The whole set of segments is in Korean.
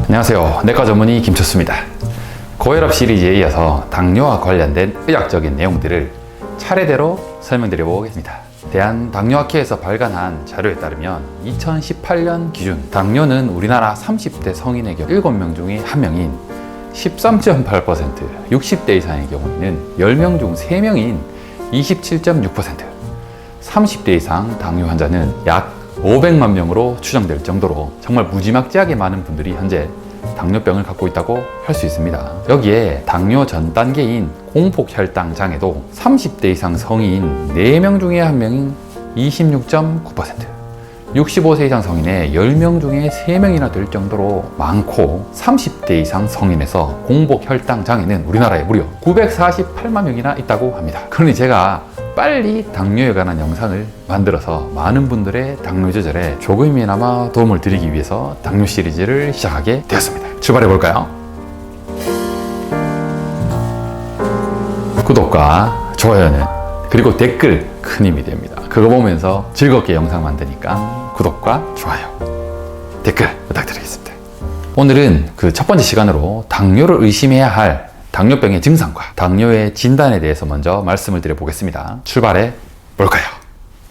안녕하세요. 내과 전문의 김철수입니다. 고혈압 시리즈에 이어서 당뇨와 관련된 의학적인 내용들을 차례대로 설명드려 보겠습니다. 대한당뇨학회에서 발간한 자료에 따르면 2018년 기준 당뇨는 우리나라 30대 성인의 경우 7명 중에 1명인 13.8%, 60대 이상의 경우에는 10명 중 3명인 27.6%, 30대 이상 당뇨 환자는 약 500만 명으로 추정될 정도로 정말 무지막지하게 많은 분들이 현재 당뇨병을 갖고 있다고 할 수 있습니다. 여기에 당뇨 전 단계인 공복혈당 장애도 30대 이상 성인 4명 중에 1명인 26.9%, 65세 이상 성인의 10명 중에 3명이나 될 정도로 많고, 30대 이상 성인에서 공복혈당 장애는 우리나라에 무려 948만 명이나 있다고 합니다. 그러니 제가 빨리 당뇨에 관한 영상을 만들어서 많은 분들의 당뇨 조절에 조금이나마 도움을 드리기 위해서 당뇨 시리즈를 시작하게 되었습니다. 출발해 볼까요? 구독과 좋아요는, 그리고 댓글 큰 힘이 됩니다. 그거 보면서 즐겁게 영상 만드니까 구독과 좋아요, 댓글 부탁드리겠습니다. 오늘은 그 첫 번째 시간으로 당뇨를 의심해야 할 당뇨병의 증상과 당뇨의 진단에 대해서 먼저 말씀을 드려보겠습니다. 출발해 볼까요?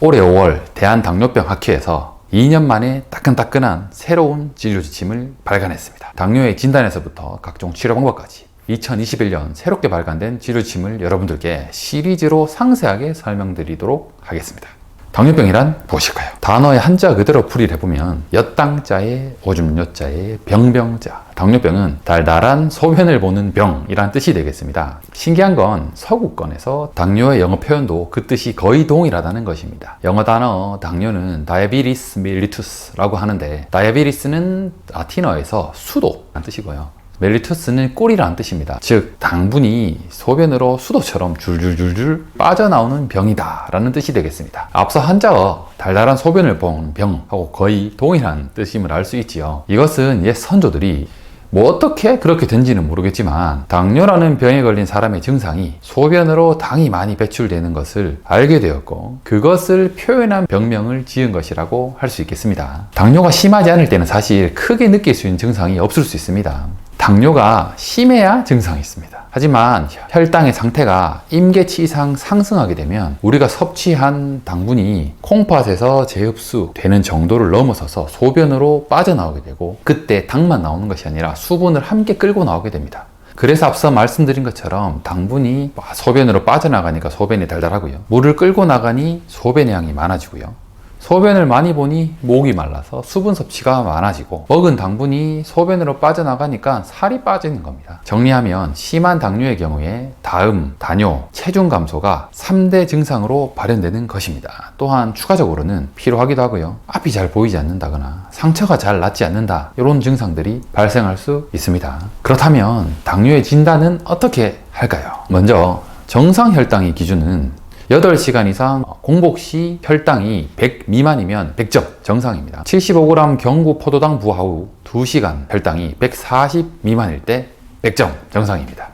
올해 5월 대한당뇨병학회에서 2년 만에 따끈따끈한 새로운 진료 지침을 발간했습니다. 당뇨의 진단에서부터 각종 치료 방법까지 2021년 새롭게 발간된 진료 지침을 여러분들께 시리즈로 상세하게 설명드리도록 하겠습니다. 당뇨병이란 무엇일까요? 단어의 한자 그대로 풀이를 해보면 엿당자에 오줌 요자에 병병자, 당뇨병은 달달한 소변을 보는 병이란 뜻이 되겠습니다. 신기한 건 서구권에서 당뇨의 영어 표현도 그 뜻이 거의 동일하다는 것입니다. 영어 단어 당뇨는 diabetes mellitus라고 하는데, diabetes는 라틴어에서 수도라는 뜻이고요, 멜리투스는 꿀이라는 뜻입니다. 즉 당분이 소변으로 수도처럼 줄줄줄줄 빠져나오는 병이다 라는 뜻이 되겠습니다. 앞서 한자어 달달한 소변을 본 병하고 거의 동일한 뜻임을 알 수 있지요. 이것은 옛 선조들이 뭐 어떻게 그렇게 된지는 모르겠지만 당뇨라는 병에 걸린 사람의 증상이 소변으로 당이 많이 배출되는 것을 알게 되었고, 그것을 표현한 병명을 지은 것이라고 할 수 있겠습니다. 당뇨가 심하지 않을 때는 사실 크게 느낄 수 있는 증상이 없을 수 있습니다. 당뇨가 심해야 증상이 있습니다. 하지만 혈당의 상태가 임계치 이상 상승하게 되면 우리가 섭취한 당분이 콩팥에서 재흡수되는 정도를 넘어서서 소변으로 빠져나오게 되고, 그때 당만 나오는 것이 아니라 수분을 함께 끌고 나오게 됩니다. 그래서 앞서 말씀드린 것처럼 당분이 소변으로 빠져나가니까 소변이 달달하고요, 물을 끌고 나가니 소변의 양이 많아지고요, 소변을 많이 보니 목이 말라서 수분 섭취가 많아지고, 먹은 당분이 소변으로 빠져나가니까 살이 빠지는 겁니다. 정리하면 심한 당뇨의 경우에 다음, 다뇨, 체중 감소가 3대 증상으로 발현되는 것입니다. 또한 추가적으로는 피로하기도 하고요, 앞이 잘 보이지 않는다거나 상처가 잘 낫지 않는다, 이런 증상들이 발생할 수 있습니다. 그렇다면 당뇨의 진단은 어떻게 할까요? 먼저 정상 혈당의 기준은 8시간 이상 공복 시 혈당이 100 미만이면 100점 정상입니다. 75g 경구 포도당 부화 후 2시간 혈당이 140 미만일 때 100점 정상입니다.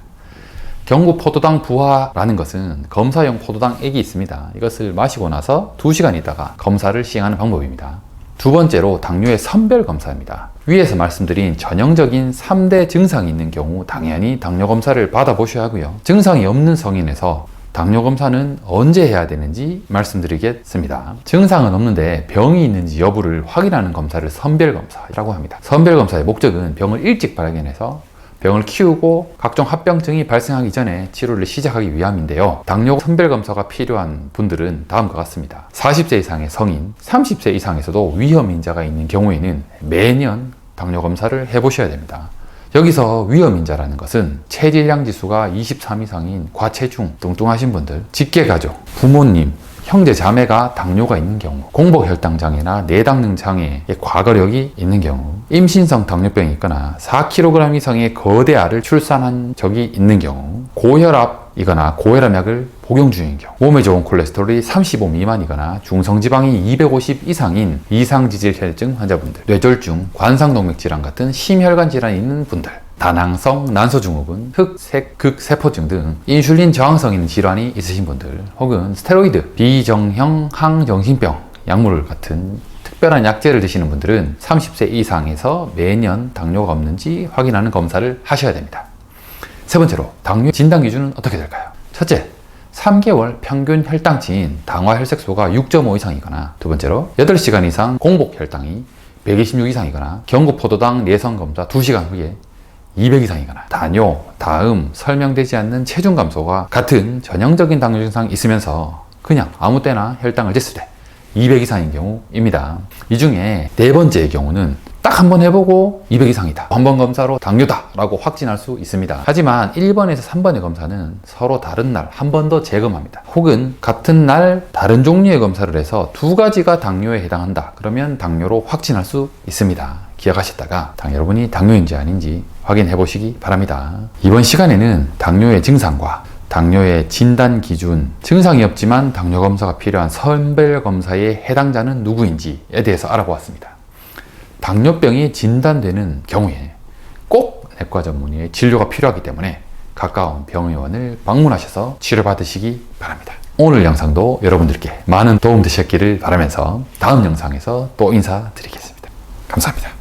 경구 포도당 부화라는 것은 검사용 포도당액이 있습니다. 이것을 마시고 나서 2시간 있다가 검사를 시행하는 방법입니다. 두 번째로 당뇨의 선별 검사입니다. 위에서 말씀드린 전형적인 3대 증상이 있는 경우 당연히 당뇨 검사를 받아보셔야 하고요, 증상이 없는 성인에서 당뇨 검사는 언제 해야 되는지 말씀드리겠습니다. 증상은 없는데 병이 있는지 여부를 확인하는 검사를 선별검사라고 합니다. 선별검사의 목적은 병을 일찍 발견해서 병을 키우고 각종 합병증이 발생하기 전에 치료를 시작하기 위함인데요. 당뇨 선별검사가 필요한 분들은 다음과 같습니다. 40세 이상의 성인, 30세 이상에서도 위험인자가 있는 경우에는 매년 당뇨 검사를 해보셔야 됩니다. 여기서 위험인자라는 것은 체질량 지수가 23 이상인 과체중, 뚱뚱하신 분들, 직계가족, 부모님, 형제, 자매가 당뇨가 있는 경우, 공복혈당 장애나 내당능 장애의 과거력이 있는 경우, 임신성 당뇨병이 있거나 4kg 이상의 거대 알을 출산한 적이 있는 경우, 고혈압이거나 고혈압약을 복용 중인 경우, 몸에 좋은 콜레스테롤이 35 미만이거나 중성지방이 250 이상인 이상지질혈증 환자분들, 뇌졸중, 관상동맥질환 같은 심혈관 질환이 있는 분들, 다낭성 난소증후군, 흑색 극세포증 등 인슐린 저항성 있는 질환이 있으신 분들, 혹은 스테로이드, 비정형 항정신병, 약물 같은 특별한 약제를 드시는 분들은 30세 이상에서 매년 당뇨가 없는지 확인하는 검사를 하셔야 됩니다. 세 번째로 당뇨 진단 기준은 어떻게 될까요? 첫째, 3개월 평균 혈당치인 당화 혈색소가 6.5 이상이거나, 두 번째로 8시간 이상 공복 혈당이 126 이상이거나, 경구 포도당 내성 검사 2시간 후에 200 이상이거나, 단요, 다음 설명되지 않는 체중 감소가 같은 전형적인 당뇨 증상이 있으면서 그냥 아무 때나 혈당을 쟀을 때 200 이상인 경우입니다. 이 중에 네 번째의 경우는 딱 한 번 해보고 200 이상이다, 한 번 검사로 당뇨다 라고 확진할 수 있습니다. 하지만 1번에서 3번의 검사는 서로 다른 날 한 번 더 재검합니다. 혹은 같은 날 다른 종류의 검사를 해서 두 가지가 당뇨에 해당한다, 그러면 당뇨로 확진할 수 있습니다. 기억하셨다가 여러분이 당뇨인지 아닌지 확인해 보시기 바랍니다. 이번 시간에는 당뇨의 증상과 당뇨의 진단 기준, 증상이 없지만 당뇨 검사가 필요한 선별 검사의 해당자는 누구인지에 대해서 알아보았습니다. 당뇨병이 진단되는 경우에 꼭 내과 전문의의 진료가 필요하기 때문에 가까운 병의원을 방문하셔서 치료받으시기 바랍니다. 오늘 영상도 여러분들께 많은 도움 되셨기를 바라면서 다음 영상에서 또 인사드리겠습니다. 감사합니다.